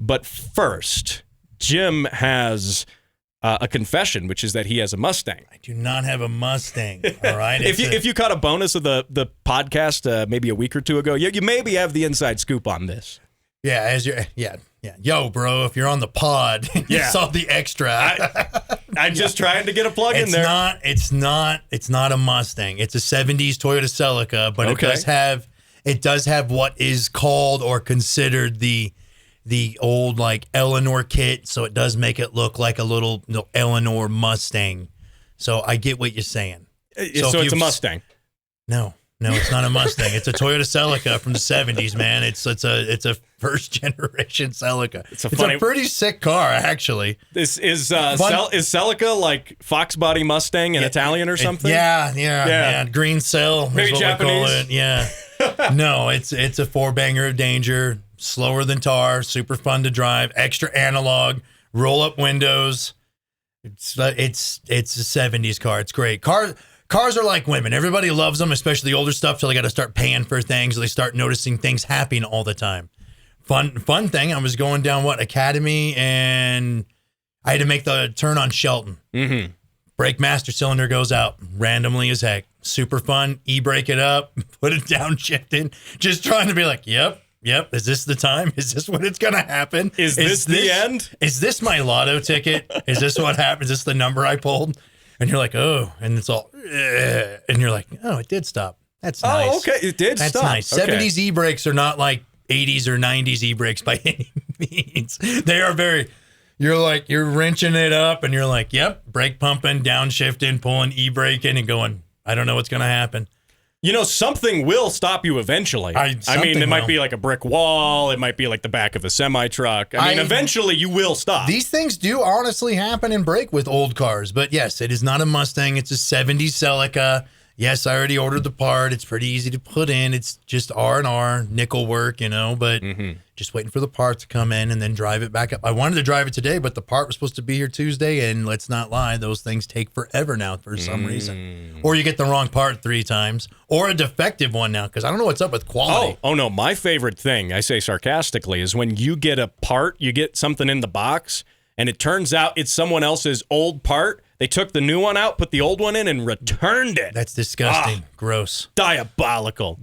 But first, Jim has a confession, which is that he has a Mustang. I do not have a Mustang. All right. If you caught a bonus of the podcast maybe a week or two ago, you maybe have the inside scoop on this. Yeah, yeah. Yo, bro, if you're on the pod, you saw the extra. I'm just trying to get a plug in there. It's not a Mustang. It's a 70s Toyota Celica, but it does have what is called or considered the old like Eleanor kit, so it does make it look like a little Eleanor Mustang. So I get what you're saying. So it's a Mustang. No, it's not a Mustang. It's a Toyota Celica from the 70s, man. It's a first generation Celica. It's a pretty sick car, actually. This is Celica like Fox body Mustang in Italian or something? Yeah. Green cell. Maybe what Japanese. We call it. Yeah. No, it's a four banger of danger. Slower than tar, super fun to drive, extra analog, roll up windows. It's a 70s car. It's great. Cars are like women. Everybody loves them, especially the older stuff, till they got to start paying for things, or they start noticing things happening all the time. Fun thing. I was going down Academy, and I had to make the turn on Shelton. Mm-hmm. Brake master cylinder goes out randomly as heck. Super fun. E-brake it up, put it down, shifting, just trying to be like, yep. Is this the time? Is this when it's going to happen? Is this the end? Is this my lotto ticket? Is this what happened? Is this the number I pulled? And you're like, oh, and it's all, and you're like, oh, it did stop. That's nice. Oh, okay. It did stop. That's nice. Okay. 70s e-brakes are not like 80s or 90s e-brakes by any means. They are you're wrenching it up and you're like, yep, brake pumping, downshifting, pulling e-braking and going, I don't know what's going to happen. Something will stop you eventually. I mean, it might be like a brick wall. It might be like the back of a semi-truck. I mean, eventually you will stop. These things do honestly happen and break with old cars. But yes, it is not a Mustang. It's a 70s Celica. Yes, I already ordered the part. It's pretty easy to put in. It's just R&R, nickel work, but just waiting for the part to come in and then drive it back up. I wanted to drive it today, but the part was supposed to be here Tuesday, and let's not lie, those things take forever now for some reason. Or you get the wrong part 3 times, or a defective one now, because I don't know what's up with quality. Oh, no, my favorite thing, I say sarcastically, is when you get a part, you get something in the box, and it turns out it's someone else's old part. They took the new one out, put the old one in, and returned it. That's disgusting. Gross. Diabolical.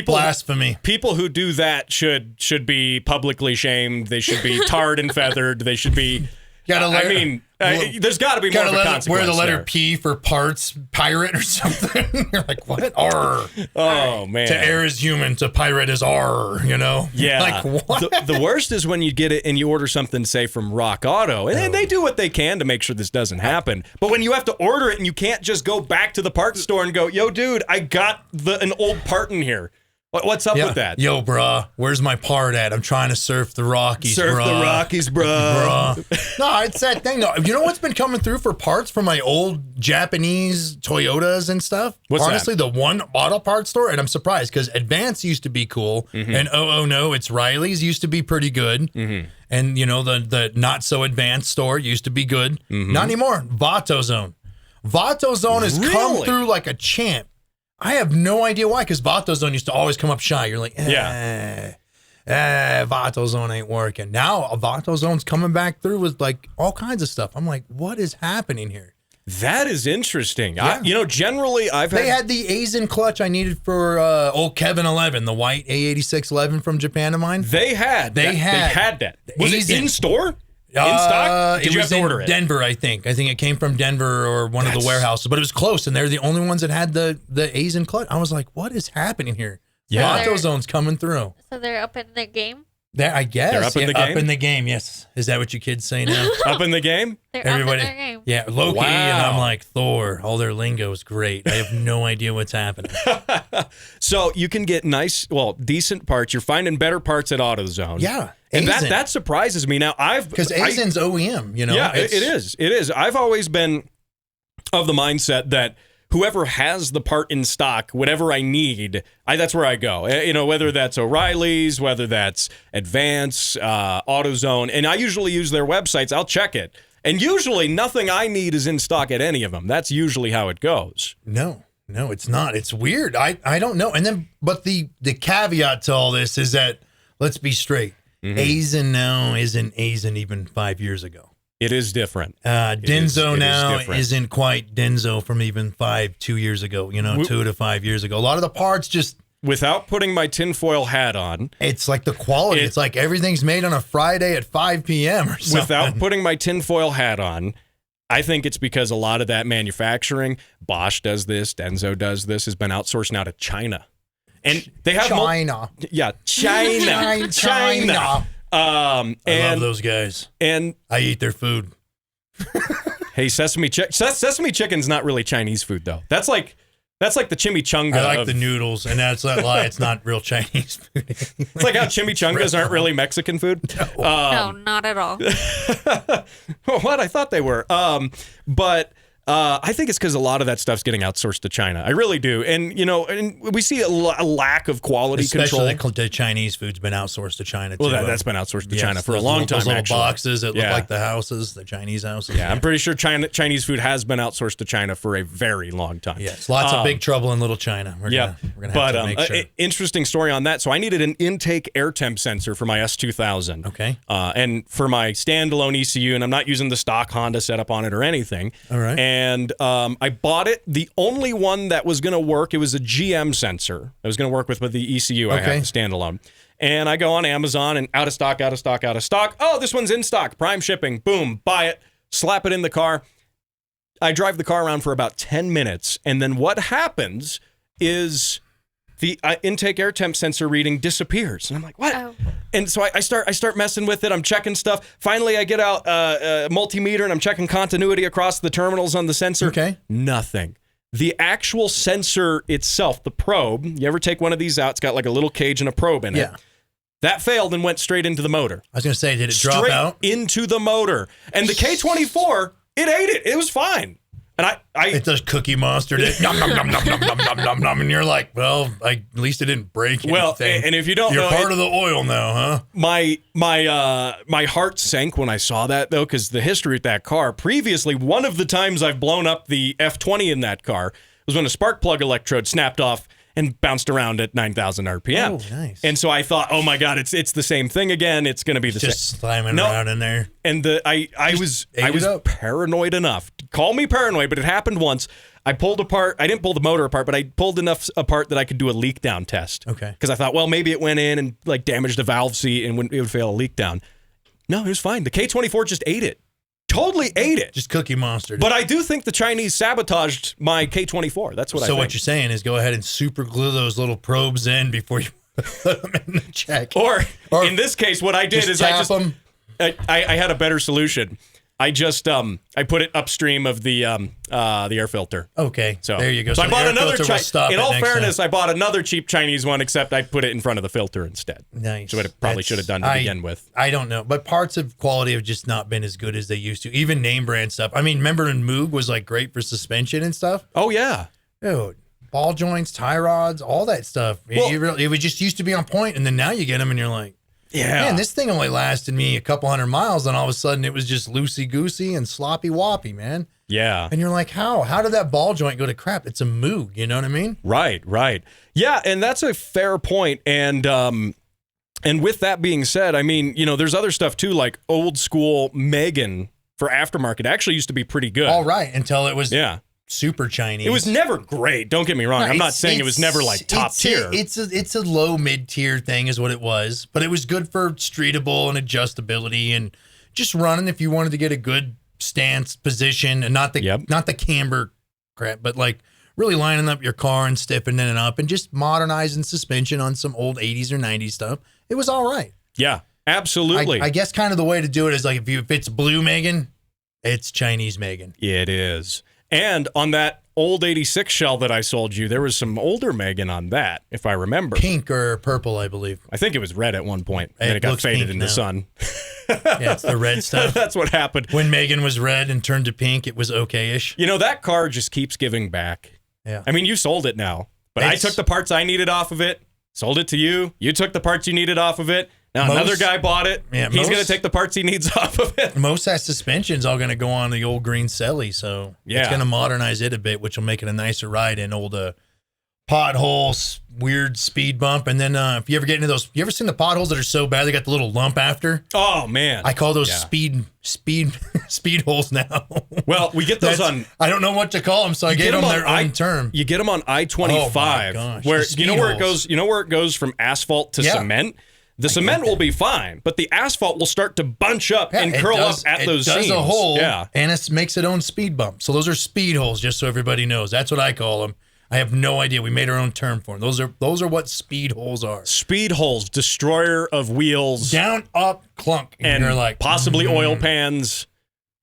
Blasphemy. People who do that should be publicly shamed. They should be tarred and feathered. They should be... there's got to be more of a consequence. Wear the letter P for parts pirate or something. You're like, what? R. Oh, man. To err is human, to pirate is R, Yeah. Like, what? The worst is when you get it and you order something, say, from Rock Auto, and they do what they can to make sure this doesn't happen. But when you have to order it and you can't just go back to the parts store and go, yo, dude, I got an old part in here. What's up with that? Yo, bruh, where's my part at? I'm trying to surf the Rockies, bruh. The Rockies, bruh. No, it's that thing. No, you know what's been coming through for parts from my old Japanese Toyotas and stuff? Honestly, the one auto parts store, and I'm surprised because Advance used to be cool, and no, it's Riley's used to be pretty good, and the not so advanced store used to be good. Not anymore. AutoZone has come through like a champ. I have no idea why, because AutoZone used to always come up shy. You're like, AutoZone ain't working. Now AutoZone's coming back through with like all kinds of stuff. I'm like, what is happening here? That is interesting. Yeah. Generally They had the AutoZone clutch I needed for old Kevin 11, the white AE86 11 from Japan of mine. They had that. Was it in store? In stock? Did you have to order it? Denver, I think. I think it came from Denver or one of the warehouses, but it was close, and they're the only ones that had the AutoZone clutch. I was like, what is happening here? Yeah. AutoZone's coming through. So they're up in the game? I guess. They're up in the game? Up in the game, yes. Is that what you kids say now? Up in the game? They're up in their game. Yeah, Loki, and I'm like, Thor. All their lingo is great. I have no idea what's happening. So you can get decent parts. You're finding better parts at AutoZone. Yeah. And that surprises me. Now, because AutoZone's OEM, Yeah, it is. I've always been of the mindset that whoever has the part in stock, whatever I need, that's where I go. Whether that's O'Reilly's, whether that's Advance, AutoZone, and I usually use their websites. I'll check it. And usually nothing I need is in stock at any of them. That's usually how it goes. No, it's not. It's weird. I don't know. And then, but the caveat to all this is that, let's be straight. Aizen now isn't Aizen even 5 years ago. It is different. Denso now different. isn't quite Denso from even 2 years ago, 2 to 5 years ago. A lot of the parts just... Without putting my tinfoil hat on. It's like the quality. It's like everything's made on a Friday at 5 p.m. or something. Without putting my tinfoil hat on, I think it's because a lot of that manufacturing, Bosch does this, Denso does this, has been outsourced now to China. And they have China. China. I love those guys. And I eat their food. Hey, sesame chicken's not really Chinese food though. That's like the chimichanga. I like the noodles, and that's not lie. It's not real Chinese food. It's like how chimichangas aren't really Mexican food. No, not at all. What? I thought they were. But I think it's because a lot of that stuff's getting outsourced to China. I really do. And, and we see a lack of quality control. Especially the Chinese food's been outsourced to China, too. Well, that's been outsourced to China for a long time, those little actually. boxes that look like the houses, the Chinese houses. Yeah, I'm pretty sure Chinese food has been outsourced to China for a very long time. Yes, lots of big trouble in little China. We're gonna have to make sure. Interesting story on that. So I needed an intake air temp sensor for my S2000. Okay. And for my standalone ECU, and I'm not using the stock Honda setup on it or anything. All right. And I bought it. The only one that was going to work, it was a GM sensor. It was going to work with the ECU I have, the standalone. And I go on Amazon and out of stock. Oh, this one's in stock. Prime shipping. Boom. Buy it. Slap it in the car. I drive the car around for about 10 minutes. And then what happens is the intake air temp sensor reading disappears. And I'm like, what? Oh. And so I start messing with it. I'm checking stuff. Finally, I get out a multimeter and I'm checking continuity across the terminals on the sensor. Okay. Nothing. The actual sensor itself, the probe, you ever take one of these out? It's got like a little cage and a probe in it. Yeah. That failed and went straight into the motor. I was going to say, did it drop out? Straight into the motor. And the K24, it ate it. It was fine. And it does Cookie Monster it. Nom, nom, nom, nom, nom, nom, nom, nom, nom. And you're like, well, at least it didn't break anything. Well, and if you don't you're know, part of the oil now, huh? My heart sank when I saw that, though, because the history with that car, previously, one of the times I've blown up the F20 in that car was when a spark plug electrode snapped off and bounced around at 9,000 RPM. Oh, nice. And so I thought, oh my God, it's the same thing again. It's going to be the same. Just slamming around in there. And I was up. paranoid enough. Call me paranoid, but it happened once. I pulled apart. I didn't pull the motor apart, but I pulled enough apart that I could do a leak down test. Okay. Because I thought, well, maybe it went in and like damaged a valve seat and it would fail a leak down. No, it was fine. The K24 just ate it. Totally ate it. Just Cookie Monster. But I do think the Chinese sabotaged my K24. That's what I think. So what you're saying is go ahead and super glue those little probes in before you put them in the check. Or in this case, what I did is tap them. I had a better solution. I just I put it upstream of the air filter. Okay, So there you go. So I bought another. In all fairness, time. I bought another cheap Chinese one, except I put it in front of the filter instead. Nice. So what it probably should have done to begin with. I don't know, but parts of quality have just not been as good as they used to. Even name brand stuff. I mean, remember when Moog was like great for suspension and stuff? Oh yeah, dude. Ball joints, tie rods, all that stuff. It would just used to be on point, and then now you get them, and you're like, yeah, man, this thing only lasted me a couple hundred miles, and all of a sudden it was just loosey-goosey and sloppy-woppy, man. Yeah. And you're like, how did that ball joint go to crap? It's a Moog, you know what I mean? Right. Yeah, and that's a fair point. And with that being said, I mean, there's other stuff too, like old school Megan for aftermarket actually used to be pretty good. All right, until it was super Chinese. It was never great. Don't get me wrong. I'm not saying it was never like top tier. It's a low mid tier thing is what it was, but it was good for streetable and adjustability and just running if you wanted to get a good stance position and not the camber crap, but like really lining up your car and stiffening it up and just modernizing suspension on some old 80s or 90s stuff. It was all right. Yeah, absolutely. I guess kind of the way to do it is like if it's blue Megan, it's Chinese Megan. It is. And on that old 86 shell that I sold you, there was some older Megan on that, if I remember. Pink or purple, I believe. I think it was red at one point, and it got faded in the sun. Yeah, it's the red stuff. That's what happened. When Megan was red and turned to pink, it was okay-ish. That car just keeps giving back. Yeah. I mean, you sold it now, but I took the parts I needed off of it, sold it to you. You took the parts you needed off of it. Now another guy bought it. Yeah, he's going to take the parts he needs off of it. Most of that suspension's all going to go on the old green Celly, so it's going to modernize it a bit, which will make it a nicer ride in old potholes, weird speed bump, and then if you ever get into those, you ever seen the potholes that are so bad they got the little lump after? Oh man, I call those speed holes now. Well, we get those on. I don't know what to call them, so I gave them their own term. You get them on I-25, oh my gosh, where you know where it goes. You know where it goes from asphalt to cement. The cement will be fine, but the asphalt will start to bunch up and curl up at those seams. It does a hole, and it makes its own speed bump. So those are speed holes, just so everybody knows. That's what I call them. I have no idea. We made our own term for them. Those are what speed holes are. Speed holes, destroyer of wheels. Down, up, clunk. And you're like, possibly oil pans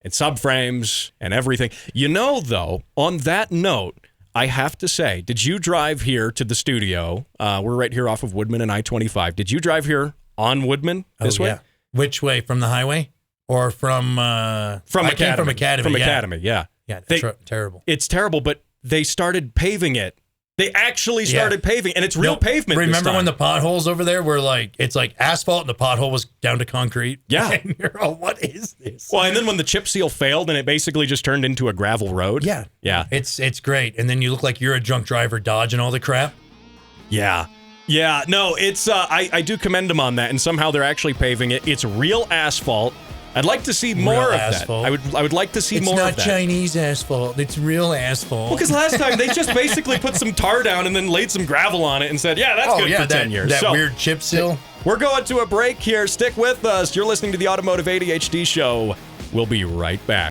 and subframes and everything. You know, though, on that note, I have to say, did you drive here to the studio? We're right here off of Woodman and I-25. Did you drive here on Woodman this way? Which way? From the highway? Or from Academy. I came from Academy. From Academy, yeah. Yeah, terrible. It's terrible, but they started paving it. They actually started paving, and it's real pavement. Remember when the potholes over there were like, it's like asphalt and the pothole was down to concrete? Yeah. And you're all, what is this? Well, and then when the chip seal failed and it basically just turned into a gravel road. Yeah. Yeah. It's great. And then you look like you're a drunk driver dodging all the crap. Yeah. Yeah. No, it's, I do commend them on that, and somehow they're actually paving it. It's real asphalt. I'd like to see more of asphalt. that. I would like to see more of that. It's not Chinese asphalt. It's real asphalt. Well, because last time they just basically put some tar down and then laid some gravel on it and said, yeah, that's good for 10 years. That weird chip seal. We're going to a break here. Stick with us. You're listening to the Automotive ADHD Show. We'll be right back.